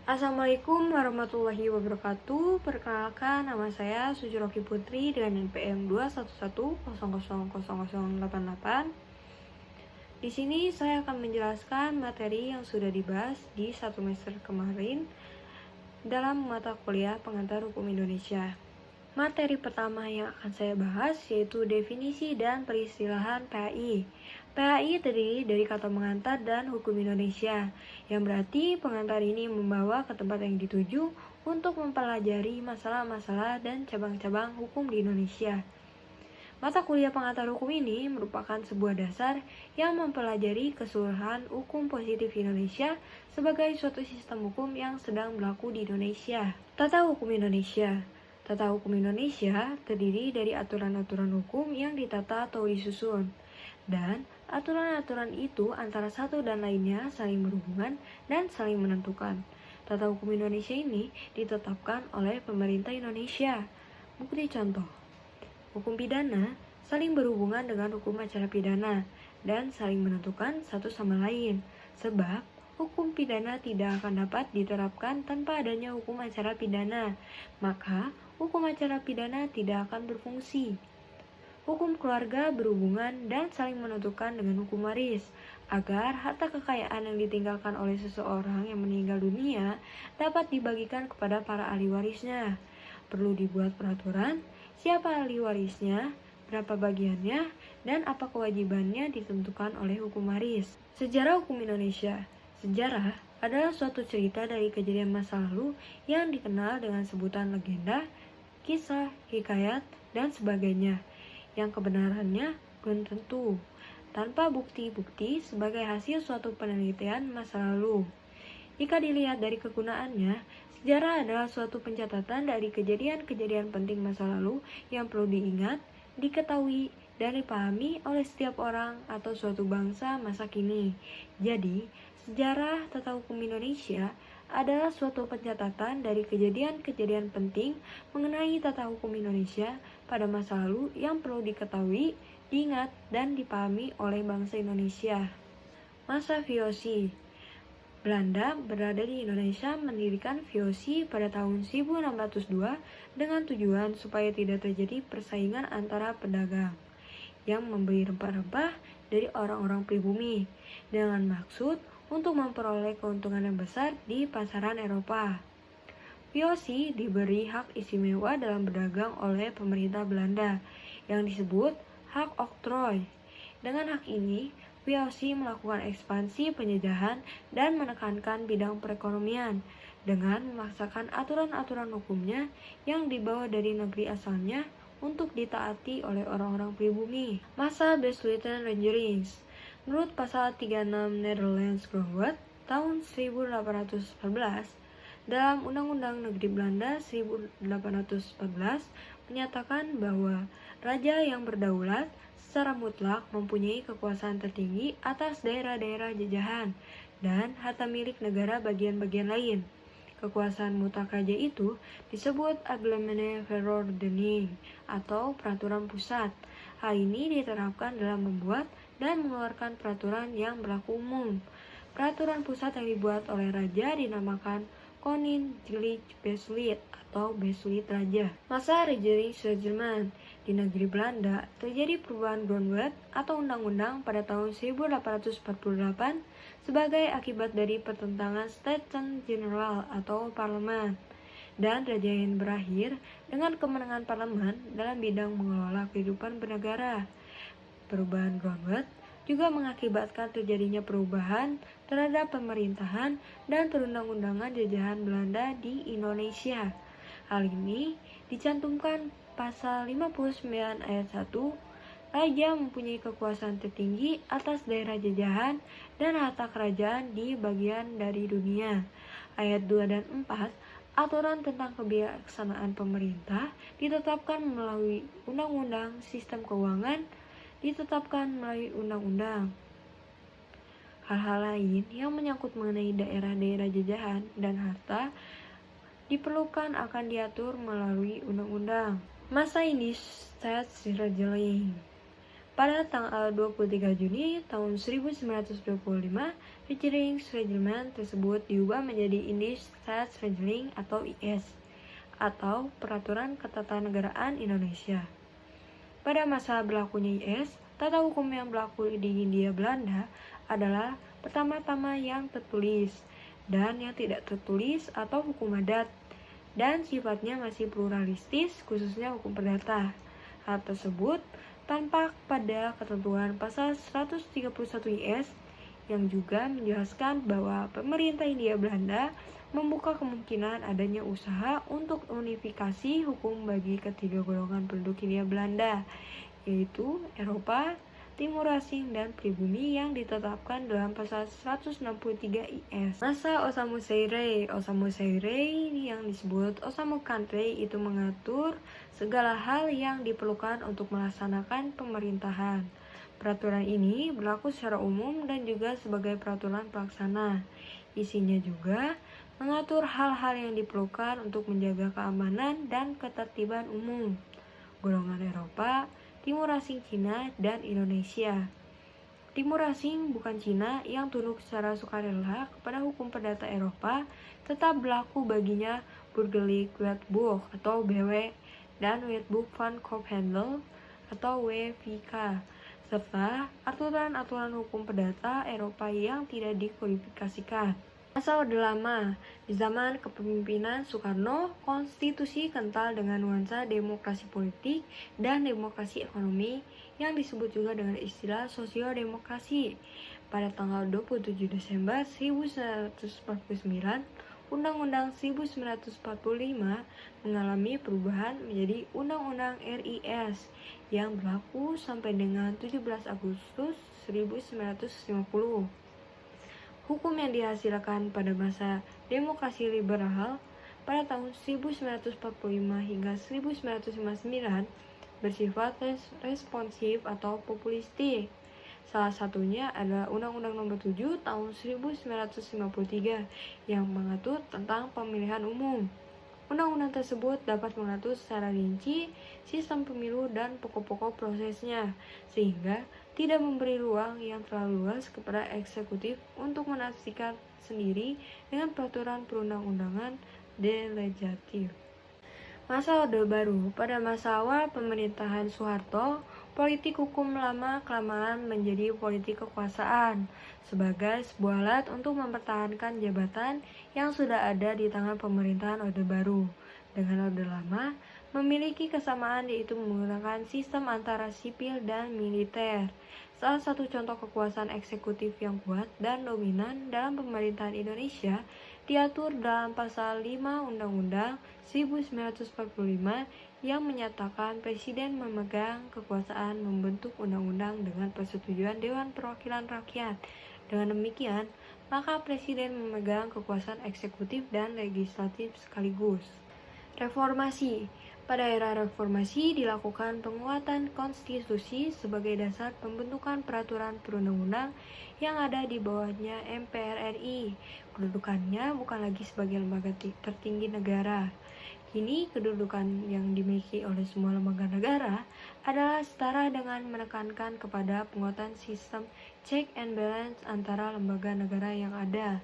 Assalamualaikum warahmatullahi wabarakatuh. Perkenalkan, nama saya Sujuroki Putri dengan NPM 211000088. Di sini saya akan menjelaskan materi yang sudah dibahas di satu semester kemarin dalam mata kuliah Pengantar Hukum Indonesia. Materi pertama yang akan saya bahas yaitu definisi dan peristilahan PHI. PHI terdiri dari kata pengantar dan hukum Indonesia, yang berarti pengantar ini membawa ke tempat yang dituju untuk mempelajari masalah-masalah dan cabang-cabang hukum di Indonesia. Mata kuliah pengantar hukum ini merupakan sebuah dasar yang mempelajari keseluruhan hukum positif Indonesia sebagai suatu sistem hukum yang sedang berlaku di Indonesia. Tata hukum Indonesia. Tata hukum Indonesia terdiri dari aturan-aturan hukum yang ditata atau disusun, dan aturan-aturan itu antara satu dan lainnya saling berhubungan dan saling menentukan. Tata hukum Indonesia ini ditetapkan oleh pemerintah Indonesia. Bukti contoh: hukum pidana saling berhubungan dengan hukum acara pidana dan saling menentukan satu sama lain, sebab hukum pidana tidak akan dapat diterapkan tanpa adanya hukum acara pidana, maka hukum acara pidana tidak akan berfungsi. Hukum keluarga berhubungan dan saling menentukan dengan hukum waris, agar harta kekayaan yang ditinggalkan oleh seseorang yang meninggal dunia dapat dibagikan kepada para ahli warisnya. Perlu dibuat peraturan siapa ahli warisnya, berapa bagiannya, dan apa kewajibannya ditentukan oleh hukum waris. Sejarah hukum Indonesia. Sejarah adalah suatu cerita dari kejadian masa lalu yang dikenal dengan sebutan legenda, kisah, hikayat, dan sebagainya, yang kebenarannya belum tentu, tanpa bukti-bukti sebagai hasil suatu penelitian masa lalu. Jika dilihat dari kegunaannya, sejarah adalah suatu pencatatan dari kejadian-kejadian penting masa lalu yang perlu diingat, diketahui, dan dipahami oleh setiap orang atau suatu bangsa masa kini. Jadi, sejarah tata hukum Indonesia adalah suatu pencatatan dari kejadian-kejadian penting mengenai tata hukum Indonesia pada masa lalu yang perlu diketahui, diingat, dan dipahami oleh bangsa Indonesia. Masa VOC. Belanda berada di Indonesia mendirikan VOC pada tahun 1602 dengan tujuan supaya tidak terjadi persaingan antara pedagang yang membeli rempah-rempah dari orang-orang pribumi dengan maksud untuk memperoleh keuntungan yang besar di pasaran Eropa. VOC diberi hak istimewa dalam berdagang oleh pemerintah Belanda yang disebut hak oktrooi. Dengan hak ini, VOC melakukan ekspansi penjajahan dan menekankan bidang perekonomian dengan memaksakan aturan-aturan hukumnya yang dibawa dari negeri asalnya untuk ditaati oleh orang-orang pribumi. Masa Besluiten-Regering. Menurut pasal 36 Netherlands Grondwet tahun 1814 dalam Undang-Undang Negeri Belanda 1814 menyatakan bahwa raja yang berdaulat secara mutlak mempunyai kekuasaan tertinggi atas daerah-daerah jajahan dan harta milik negara bagian-bagian lain. Kekuasaan mutlak raja itu disebut Algemene Verordening atau peraturan pusat. Hal ini diterapkan dalam membuat dan mengeluarkan peraturan yang berlaku umum. Peraturan pusat yang dibuat oleh raja dinamakan Koninklijk Besluit atau Besluit Raja. Masa Regering di negeri Belanda terjadi perubahan Grondwet atau undang-undang pada tahun 1848 sebagai akibat dari pertentangan Staten General atau parlemen, dan raja yang berakhir dengan kemenangan parlemen dalam bidang mengelola kehidupan bernegara. Perubahan Grondwet juga mengakibatkan terjadinya perubahan terhadap pemerintahan dan perundang-undangan jajahan Belanda di Indonesia. Hal ini dicantumkan pasal 59 ayat 1, raja mempunyai kekuasaan tertinggi atas daerah jajahan dan harta kerajaan di bagian dari dunia. Ayat 2 dan 4, aturan tentang kebijaksanaan pemerintah ditetapkan melalui Undang-Undang Sistem Keuangan ditetapkan melalui undang-undang. Hal-hal lain yang menyangkut mengenai daerah-daerah jajahan dan harta diperlukan akan diatur melalui undang-undang. Masa Indie Staatsregering. Pada tanggal 23 Juni tahun 1925, Regering Reglement tersebut diubah menjadi Indian States Regering atau IS, atau Peraturan Ketatanegaraan Indonesia. Pada masa berlakunya IS, tata hukum yang berlaku di Hindia Belanda adalah pertama-tama yang tertulis dan yang tidak tertulis atau hukum adat, dan sifatnya masih pluralistis, khususnya hukum perdata. Hal tersebut tampak pada ketentuan pasal 131 IS yang juga menjelaskan bahwa pemerintah Hindia Belanda membuka kemungkinan adanya usaha untuk unifikasi hukum bagi ketiga golongan penduduk Hindia Belanda, yaitu Eropa, Timur Asing, dan pribumi yang ditetapkan dalam pasal 163 IS. Masa Osamu Seirei yang disebut Osamu Kanrei itu mengatur segala hal yang diperlukan untuk melaksanakan pemerintahan. Peraturan ini berlaku secara umum dan juga sebagai peraturan pelaksana. Isinya juga mengatur hal-hal yang diperlukan untuk menjaga keamanan dan ketertiban umum. Golongan Eropa, Timur Asing Cina, dan Indonesia. Timur Asing bukan Cina yang tunduk secara sukarela kepada hukum perdata Eropa tetap berlaku baginya Burgerlijk Wetboek atau BW dan Wetboek van Koophandel atau WVK, serta aturan-aturan hukum perdata Eropa yang tidak dikodifikasikan. Masa Orde Lama, di zaman kepemimpinan Soekarno, konstitusi kental dengan nuansa demokrasi politik dan demokrasi ekonomi yang disebut juga dengan istilah sosiodemokrasi. Pada tanggal 27 Desember 1949, Undang-Undang 1945 mengalami perubahan menjadi Undang-Undang RIS yang berlaku sampai dengan 17 Agustus 1950. Hukum yang dihasilkan pada masa demokrasi liberal pada tahun 1945 hingga 1959 bersifat responsif atau populistik. Salah satunya adalah Undang-Undang Nomor 7 Tahun 1953 yang mengatur tentang pemilihan umum. Undang-undang tersebut dapat mengatur secara rinci sistem pemilu dan pokok-pokok prosesnya, sehingga tidak memberi ruang yang terlalu luas kepada eksekutif untuk menafsirkan sendiri dengan peraturan perundang-undangan delegatif. Masa Orde Baru. Pada masa awal pemerintahan Soeharto, politik hukum lama-kelamaan menjadi politik kekuasaan sebagai sebuah alat untuk mempertahankan jabatan yang sudah ada di tangan pemerintahan Orde Baru. Dengan Orde Lama memiliki kesamaan, yaitu menggunakan sistem antara sipil dan militer. Salah satu contoh kekuasaan eksekutif yang kuat dan dominan dalam pemerintahan Indonesia diatur dalam pasal 5 Undang-Undang 1945 yang menyatakan Presiden memegang kekuasaan membentuk undang-undang dengan persetujuan Dewan Perwakilan Rakyat. Dengan demikian, maka Presiden memegang kekuasaan eksekutif dan legislatif sekaligus. Reformasi. Pada era reformasi dilakukan penguatan konstitusi sebagai dasar pembentukan peraturan perundang-undang yang ada di bawahnya MPR RI. Kedudukannya bukan lagi sebagai lembaga tertinggi negara. Kini kedudukan yang dimiliki oleh semua lembaga negara adalah setara dengan menekankan kepada penguatan sistem check and balance antara lembaga negara yang ada.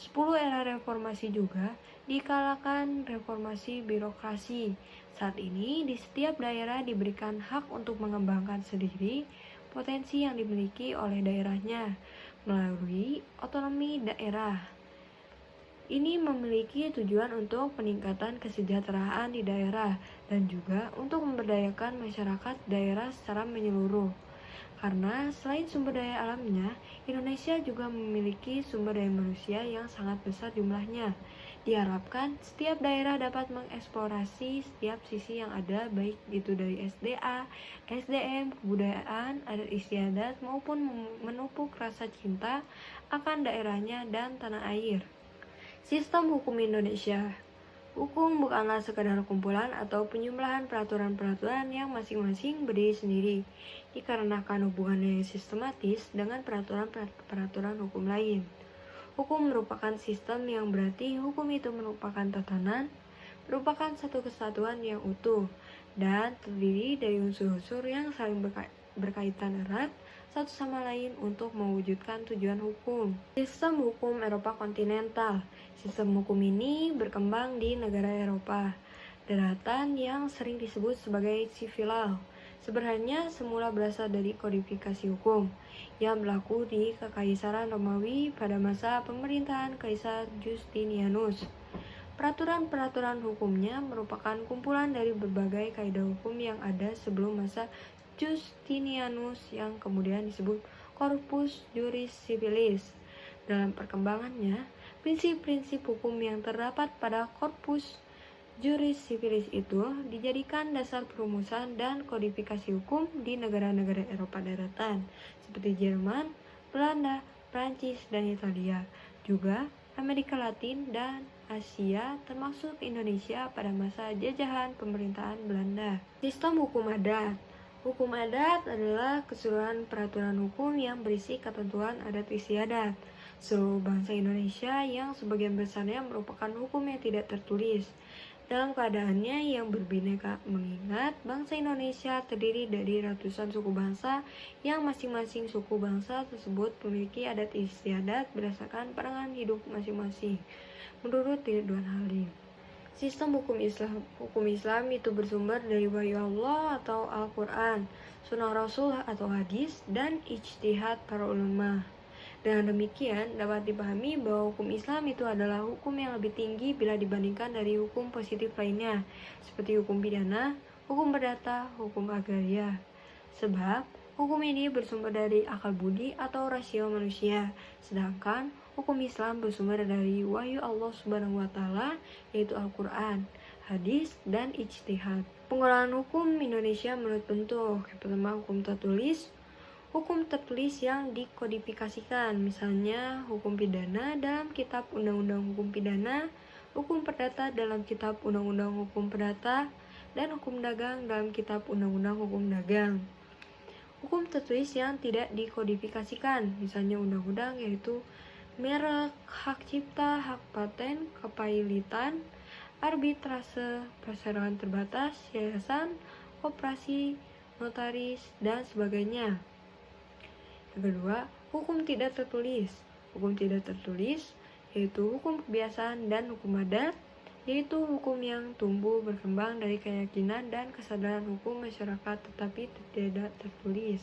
10 era reformasi juga dikalakan reformasi birokrasi. Saat ini di setiap daerah diberikan hak untuk mengembangkan sendiri potensi yang dimiliki oleh daerahnya melalui otonomi daerah. Ini memiliki tujuan untuk peningkatan kesejahteraan di daerah dan juga untuk memberdayakan masyarakat daerah secara menyeluruh. Karena selain sumber daya alamnya, Indonesia juga memiliki sumber daya manusia yang sangat besar jumlahnya. Diharapkan setiap daerah dapat mengeksplorasi setiap sisi yang ada, baik itu dari SDA, SDM, kebudayaan, adat istiadat, maupun menupuk rasa cinta akan daerahnya dan tanah air. Sistem hukum Indonesia. Hukum bukanlah sekadar kumpulan atau penjumlahan peraturan-peraturan yang masing-masing berdiri sendiri, dikarenakan hubungannya yang sistematis dengan peraturan-peraturan hukum lain. Hukum merupakan sistem yang berarti hukum itu merupakan tatanan, merupakan satu kesatuan yang utuh, dan terdiri dari unsur-unsur yang saling berkaitan erat satu sama lain untuk mewujudkan tujuan hukum. Sistem hukum Eropa kontinental. Sistem hukum ini berkembang di negara Eropa daratan yang sering disebut sebagai civil law. Sebenarnya semula berasal dari kodifikasi hukum yang berlaku di Kekaisaran Romawi pada masa pemerintahan Kaisar Justinianus. Peraturan-peraturan hukumnya merupakan kumpulan dari berbagai kaidah hukum yang ada sebelum masa Justinianus yang kemudian disebut Corpus Juris Civilis. Dalam perkembangannya, prinsip-prinsip hukum yang terdapat pada Corpus Juris Civilis itu dijadikan dasar perumusan dan kodifikasi hukum di negara-negara Eropa daratan seperti Jerman, Belanda, Prancis, dan Italia. Juga Amerika Latin dan Asia termasuk Indonesia pada masa jajahan pemerintahan Belanda. Sistem hukum adat. Hukum adat adalah keseluruhan peraturan hukum yang berisi ketentuan adat istiadat seluruh bangsa Indonesia yang sebagian besarnya merupakan hukum yang tidak tertulis. Dalam keadaannya yang berbineka mengingat bangsa Indonesia terdiri dari ratusan suku bangsa yang masing-masing suku bangsa tersebut memiliki adat istiadat berdasarkan pandangan hidup masing-masing. Menurut Ridwan Halim, sistem hukum Islam itu bersumber dari wahyu Allah atau Al-Quran, sunnah Rasul atau hadis, dan ijtihad para ulama. Dengan demikian, dapat dipahami bahwa hukum Islam itu adalah hukum yang lebih tinggi bila dibandingkan dari hukum positif lainnya, seperti hukum pidana, hukum perdata, hukum agraria. Sebab, hukum ini bersumber dari akal budi atau rasio manusia, sedangkan hukum Islam bersumber dari wahyu Allah Subhanahu wa Ta'ala, yaitu Al-Quran, hadis, dan ijtihad. Penggolongan hukum Indonesia menurut bentuk. Yang pertama, hukum tertulis. Hukum tertulis yang dikodifikasikan, misalnya hukum pidana dalam kitab Undang-Undang Hukum Pidana, hukum perdata dalam kitab Undang-Undang Hukum Perdata, dan hukum dagang dalam kitab Undang-Undang Hukum Dagang. Hukum tertulis yang tidak dikodifikasikan, misalnya undang-undang yaitu merek, hak cipta, hak paten, kepailitan, arbitrase, perseroan terbatas, yayasan, koperasi, notaris, dan sebagainya. Yang kedua, hukum tidak tertulis. Hukum tidak tertulis yaitu hukum kebiasaan dan hukum adat, yaitu hukum yang tumbuh berkembang dari keyakinan dan kesadaran hukum masyarakat tetapi tidak tertulis.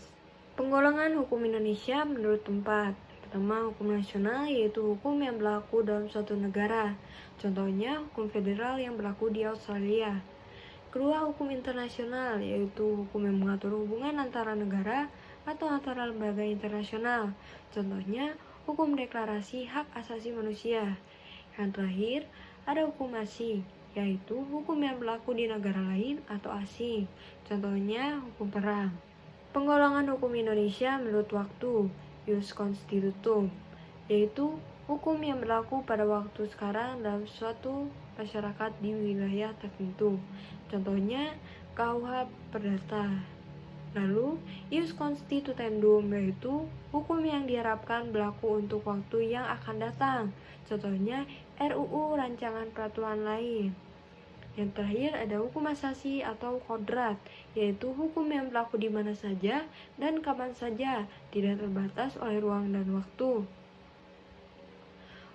Penggolongan hukum Indonesia menurut tempat. Pertama, hukum nasional yaitu hukum yang berlaku dalam suatu negara. Contohnya, hukum federal yang berlaku di Australia. Kedua, hukum internasional yaitu hukum yang mengatur hubungan antara negara atau antara lembaga internasional. Contohnya, hukum deklarasi hak asasi manusia. Yang terakhir, ada hukum asing, yaitu hukum yang berlaku di negara lain atau asing. Contohnya, hukum perang. Penggolongan hukum Indonesia menurut waktu, ius constitutum, yaitu hukum yang berlaku pada waktu sekarang dalam suatu masyarakat di wilayah tertentu. Contohnya, KUH Perdata. Lalu, ius constituendum yaitu hukum yang diharapkan berlaku untuk waktu yang akan datang. Contohnya, RUU rancangan peraturan lain. Yang terakhir ada hukum asasi atau kodrat, yaitu hukum yang berlaku di mana saja dan kapan saja, tidak terbatas oleh ruang dan waktu.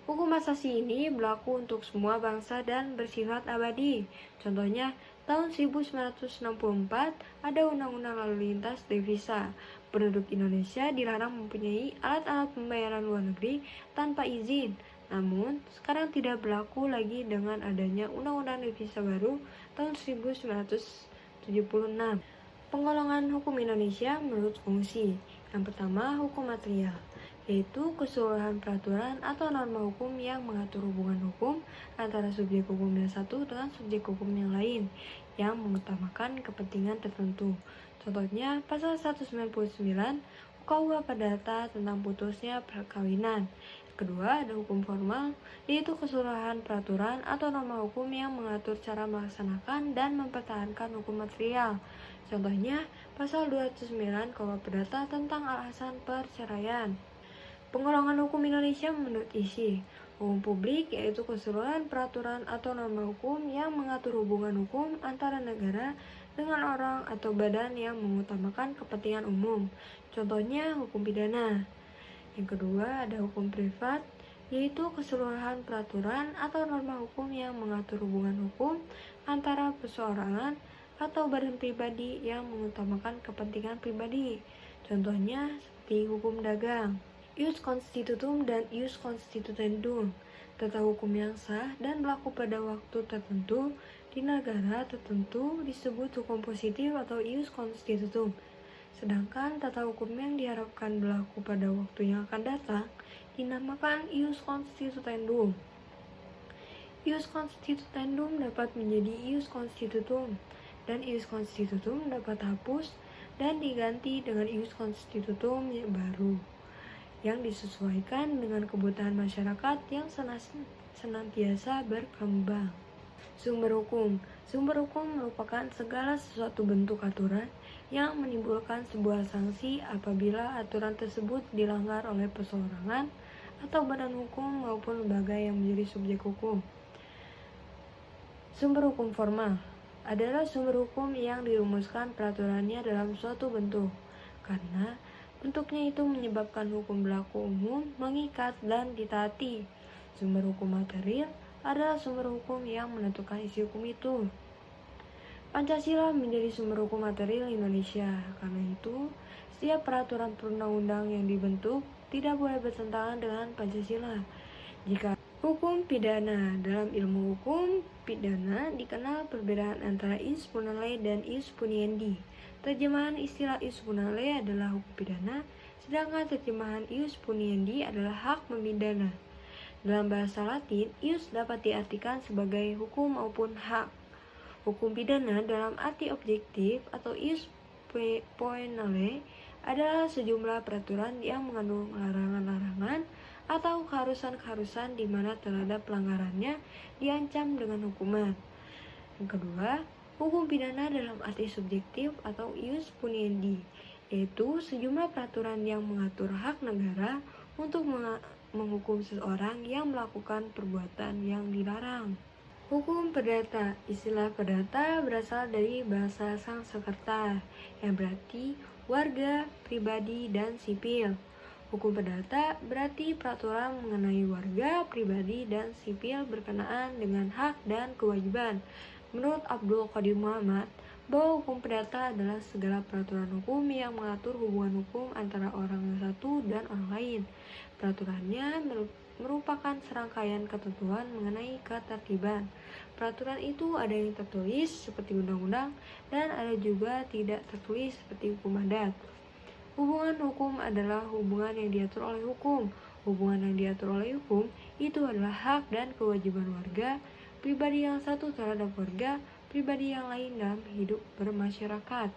Hukum asasi ini berlaku untuk semua bangsa dan bersifat abadi. Contohnya, tahun 1964 ada Undang-Undang Lalu Lintas Devisa. Penduduk Indonesia dilarang mempunyai alat-alat pembayaran luar negeri tanpa izin. Namun, sekarang tidak berlaku lagi dengan adanya Undang-Undang Devisa baru tahun 1976. Penggolongan hukum Indonesia menurut fungsi. Yang pertama, hukum material, yaitu keseluruhan peraturan atau norma hukum yang mengatur hubungan hukum antara subjek hukum yang satu dengan subjek hukum yang lain yang mengutamakan kepentingan tertentu. Contohnya, pasal 199 KUH Perdata tentang putusnya perkawinan. Kedua, ada hukum formal, yaitu keseluruhan peraturan atau norma hukum yang mengatur cara melaksanakan dan mempertahankan hukum material. Contohnya, pasal 209 KUH Perdata tentang alasan perceraian. Penggolongan hukum Indonesia menurut isi. Hukum publik yaitu keseluruhan peraturan atau norma hukum yang mengatur hubungan hukum antara negara dengan orang atau badan yang mengutamakan kepentingan umum. Contohnya hukum pidana. Yang kedua ada hukum privat, yaitu keseluruhan peraturan atau norma hukum yang mengatur hubungan hukum antara perseorangan atau badan pribadi yang mengutamakan kepentingan pribadi. Contohnya seperti hukum dagang. Ius constitutum dan ius constituendum, tata hukum yang sah dan berlaku pada waktu tertentu di negara tertentu disebut hukum positif atau ius constitutum. Sedangkan tata hukum yang diharapkan berlaku pada waktu yang akan datang dinamakan ius constituendum. Ius constituendum dapat menjadi ius constitutum, dan ius constitutum dapat hapus dan diganti dengan ius constitutum yang baru, yang disesuaikan dengan kebutuhan masyarakat yang senantiasa berkembang. Sumber hukum. Sumber hukum merupakan segala sesuatu bentuk aturan yang menimbulkan sebuah sanksi apabila aturan tersebut dilanggar oleh perseorangan atau badan hukum maupun lembaga yang menjadi subjek hukum. Sumber hukum formal adalah sumber hukum yang dirumuskan peraturannya dalam suatu bentuk, karena bentuknya itu menyebabkan hukum berlaku umum, mengikat, dan ditaati. Sumber hukum material adalah sumber hukum yang menentukan isi hukum itu. Pancasila menjadi sumber hukum material Indonesia. Karena itu, setiap peraturan perundang-undang yang dibentuk tidak boleh bertentangan dengan Pancasila. Jika hukum pidana, dalam ilmu hukum pidana dikenal perbedaan antara ius punale dan ius puniendi. Terjemahan istilah ius punale adalah hukum pidana, sedangkan terjemahan ius puniendi adalah hak memidana. Dalam bahasa Latin, ius dapat diartikan sebagai hukum maupun hak. Hukum pidana dalam arti objektif atau ius poenale adalah sejumlah peraturan yang mengandung larangan-larangan atau keharusan-keharusan di mana terhadap pelanggarannya diancam dengan hukuman. Yang kedua, hukum pidana dalam arti subjektif atau ius puniendi, yaitu sejumlah peraturan yang mengatur hak negara untuk menghukum seseorang yang melakukan perbuatan yang dilarang. Hukum perdata. Istilah perdata berasal dari bahasa Sanskerta yang berarti warga, pribadi, dan sipil. Hukum perdata berarti peraturan mengenai warga, pribadi, dan sipil berkenaan dengan hak dan kewajiban. Menurut Abdul Qadir Muhammad, bahwa hukum perdata adalah segala peraturan hukum yang mengatur hubungan hukum antara orang satu dan orang lain. Peraturannya merupakan serangkaian ketentuan mengenai ketertiban. Peraturan itu ada yang tertulis seperti undang-undang dan ada juga tidak tertulis seperti hukum adat. Hubungan hukum adalah hubungan yang diatur oleh hukum. Hubungan yang diatur oleh hukum itu adalah hak dan kewajiban warga, pribadi yang satu terhadap warga, pribadi yang lain dalam hidup bermasyarakat.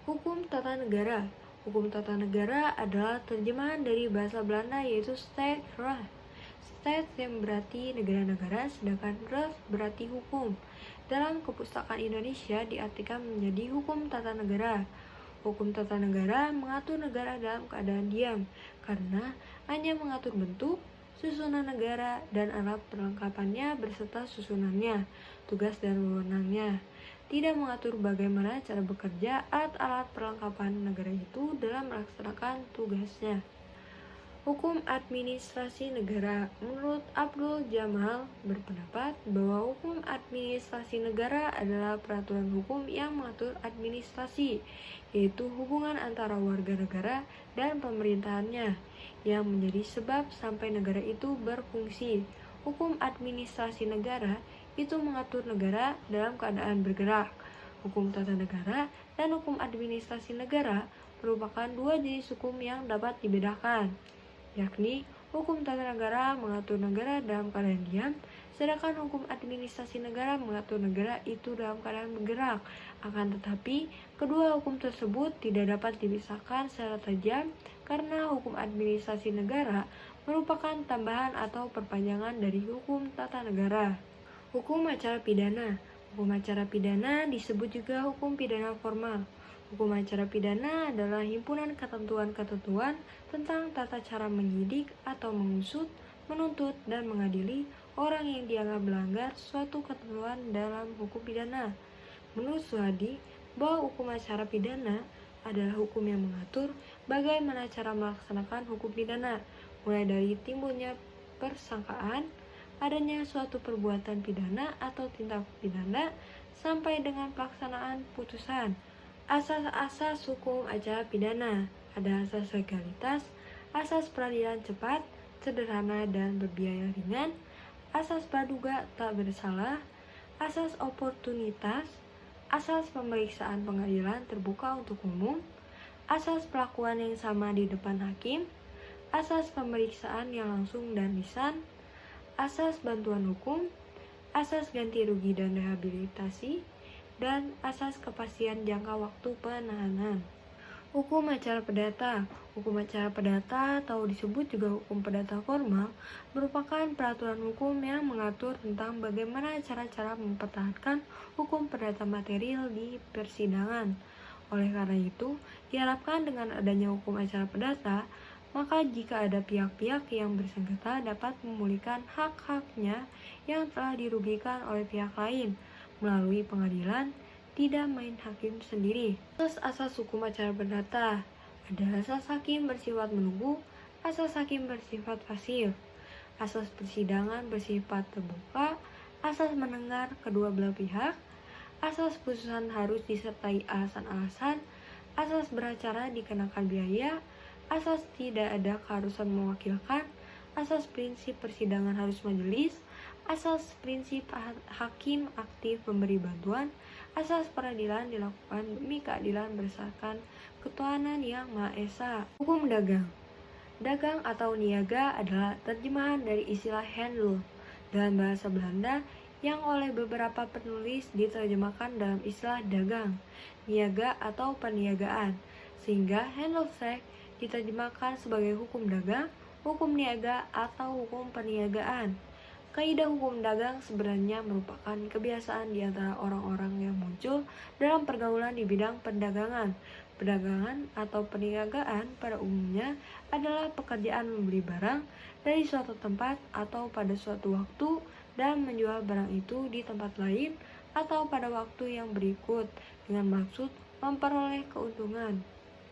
Hukum tata negara. Hukum tata negara adalah terjemahan dari bahasa Belanda yaitu Staatsrecht. Staat yang berarti negara-negara, sedangkan Recht berarti hukum. Dalam Kepustakaan Indonesia diartikan menjadi hukum tata negara. Hukum tata negara mengatur negara dalam keadaan diam, karena hanya mengatur bentuk, susunan negara, dan alat perlengkapannya beserta susunannya, tugas dan wewenangnya. Tidak mengatur bagaimana cara bekerja alat-alat perlengkapan negara itu dalam melaksanakan tugasnya. Hukum administrasi negara. Menurut Abdul Jamal berpendapat bahwa hukum administrasi negara adalah peraturan hukum yang mengatur administrasi, yaitu hubungan antara warga negara dan pemerintahannya, yang menjadi sebab sampai negara itu berfungsi. Hukum administrasi negara itu mengatur negara dalam keadaan bergerak. Hukum tata negara dan hukum administrasi negara merupakan dua jenis hukum yang dapat dibedakan, yakni hukum tata negara mengatur negara dalam keadaan diam, sedangkan hukum administrasi negara mengatur negara itu dalam keadaan bergerak. Akan tetapi, kedua hukum tersebut tidak dapat dipisahkan secara tajam karena hukum administrasi negara merupakan tambahan atau perpanjangan dari hukum tata negara. Hukum acara pidana. Hukum acara pidana disebut juga hukum pidana formal. Hukum acara pidana adalah himpunan ketentuan-ketentuan tentang tata cara menyidik atau mengusut, menuntut, dan mengadili orang yang dianggap melanggar suatu ketentuan dalam hukum pidana. Menurut Suhadi, bahwa hukum acara pidana adalah hukum yang mengatur bagaimana cara melaksanakan hukum pidana, mulai dari timbulnya persangkaan, adanya suatu perbuatan pidana atau tindak pidana, sampai dengan pelaksanaan putusan. Asas-asas hukum acara pidana ada asas legalitas, asas peradilan cepat, sederhana dan berbiaya ringan, asas praduga tak bersalah, asas oportunitas, asas pemeriksaan pengadilan terbuka untuk umum, asas perlakuan yang sama di depan hakim, asas pemeriksaan yang langsung dan lisan, asas bantuan hukum, asas ganti rugi dan rehabilitasi, dan asas kepastian jangka waktu penahanan. Hukum acara perdata. Hukum acara perdata atau disebut juga hukum perdata formal merupakan peraturan hukum yang mengatur tentang bagaimana cara-cara mempertahankan hukum perdata material di persidangan. Oleh karena itu, diharapkan dengan adanya hukum acara perdata, maka jika ada pihak-pihak yang bersengketa dapat memulihkan hak-haknya yang telah dirugikan oleh pihak lain melalui pengadilan, tidak main hakim sendiri. Asas hukum acara perdata. Ada asas hakim bersifat menunggu, asas hakim bersifat pasif, asas persidangan bersifat terbuka, asas mendengar kedua belah pihak, asas putusan harus disertai alasan-alasan, asas beracara dikenakan biaya, asas tidak ada keharusan mewakilkan, asas prinsip persidangan harus majelis, asas prinsip hakim aktif memberi bantuan, asas peradilan dilakukan demi keadilan berdasarkan ketuhanan yang Maha Esa. Hukum dagang. Dagang atau niaga adalah terjemahan dari istilah handel dalam bahasa Belanda yang oleh beberapa penulis diterjemahkan dalam istilah dagang, niaga atau perniagaan, sehingga handelszaak diterjemahkan sebagai hukum dagang, hukum niaga atau hukum perniagaan. Kaidah hukum dagang sebenarnya merupakan kebiasaan di antara orang-orang yang muncul dalam pergaulan di bidang perdagangan. Perdagangan atau perniagaan pada umumnya adalah pekerjaan membeli barang dari suatu tempat atau pada suatu waktu dan menjual barang itu di tempat lain atau pada waktu yang berikut dengan maksud memperoleh keuntungan.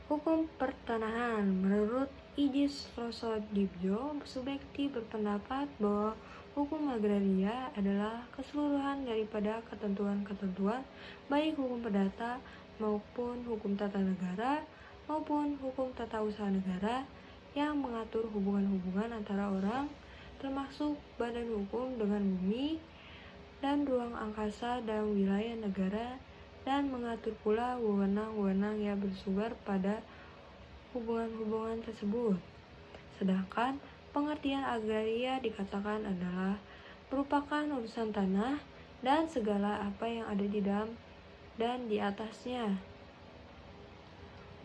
Hukum pertanahan. Menurut Ijis Rosodibyo, Subekti berpendapat bahwa hukum agraria adalah keseluruhan daripada ketentuan-ketentuan baik hukum perdata maupun hukum tata negara maupun hukum tata usaha negara yang mengatur hubungan-hubungan antara orang, termasuk badan hukum dengan bumi dan ruang angkasa dalam wilayah negara, dan mengatur pula wewenang-wewenang yang bersumber pada hubungan-hubungan tersebut. Sedangkan pengertian agraria dikatakan adalah merupakan urusan tanah dan segala apa yang ada di dalam dan di atasnya.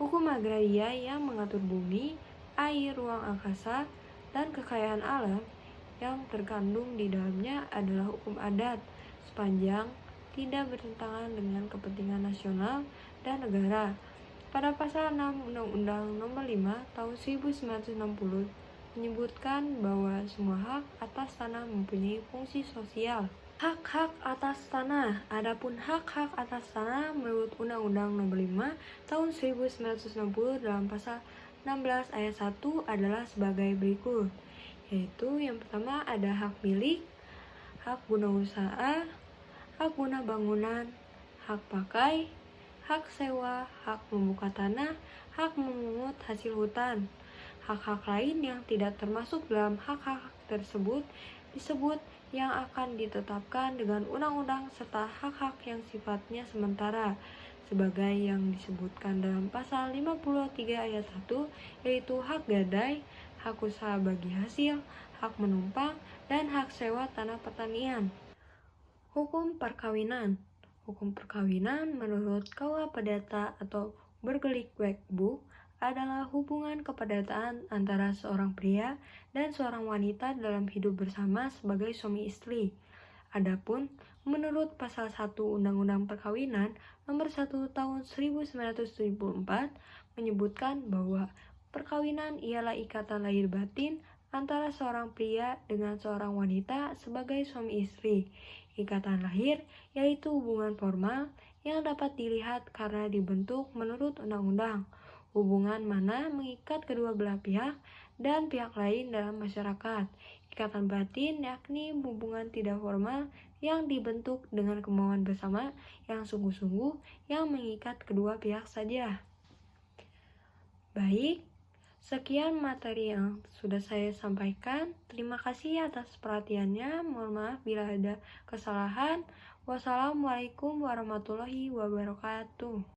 Hukum agraria yang mengatur bumi, air, ruang angkasa, dan kekayaan alam yang terkandung di dalamnya adalah hukum adat sepanjang tidak bertentangan dengan kepentingan nasional dan negara. Pada pasal 6 Undang-Undang Nomor 5 Tahun 1960 menyebutkan bahwa semua hak atas tanah mempunyai fungsi sosial. Hak-hak atas tanah. Adapun hak-hak atas tanah menurut Undang-Undang Nomor 5 Tahun 1960 dalam pasal 16 ayat 1 adalah sebagai berikut, yaitu yang pertama ada hak milik, hak guna usaha, hak guna bangunan, hak pakai, hak sewa, hak membuka tanah, hak memungut hasil hutan. Hak-hak lain yang tidak termasuk dalam hak-hak tersebut disebut yang akan ditetapkan dengan undang-undang serta hak-hak yang sifatnya sementara sebagai yang disebutkan dalam pasal 53 ayat 1, yaitu hak gadai, hak usaha bagi hasil, hak menumpang, dan hak sewa tanah pertanian. Hukum perkawinan. Hukum perkawinan menurut KUH Perdata atau Burgerlijk Wetboek adalah hubungan keperdataan antara seorang pria dan seorang wanita dalam hidup bersama sebagai suami istri. Adapun menurut pasal 1 Undang-Undang Perkawinan Nomor 1 Tahun 1974 menyebutkan bahwa perkawinan ialah ikatan lahir batin antara seorang pria dengan seorang wanita sebagai suami istri. Ikatan lahir yaitu hubungan formal yang dapat dilihat karena dibentuk menurut undang-undang. Hubungan mana mengikat kedua belah pihak dan pihak lain dalam masyarakat. Ikatan batin yakni hubungan tidak formal yang dibentuk dengan kemauan bersama yang sungguh-sungguh yang mengikat kedua pihak saja. Baik, sekian materi yang sudah saya sampaikan. Terima kasih atas perhatiannya. Mohon maaf bila ada kesalahan. Wassalamualaikum warahmatullahi wabarakatuh.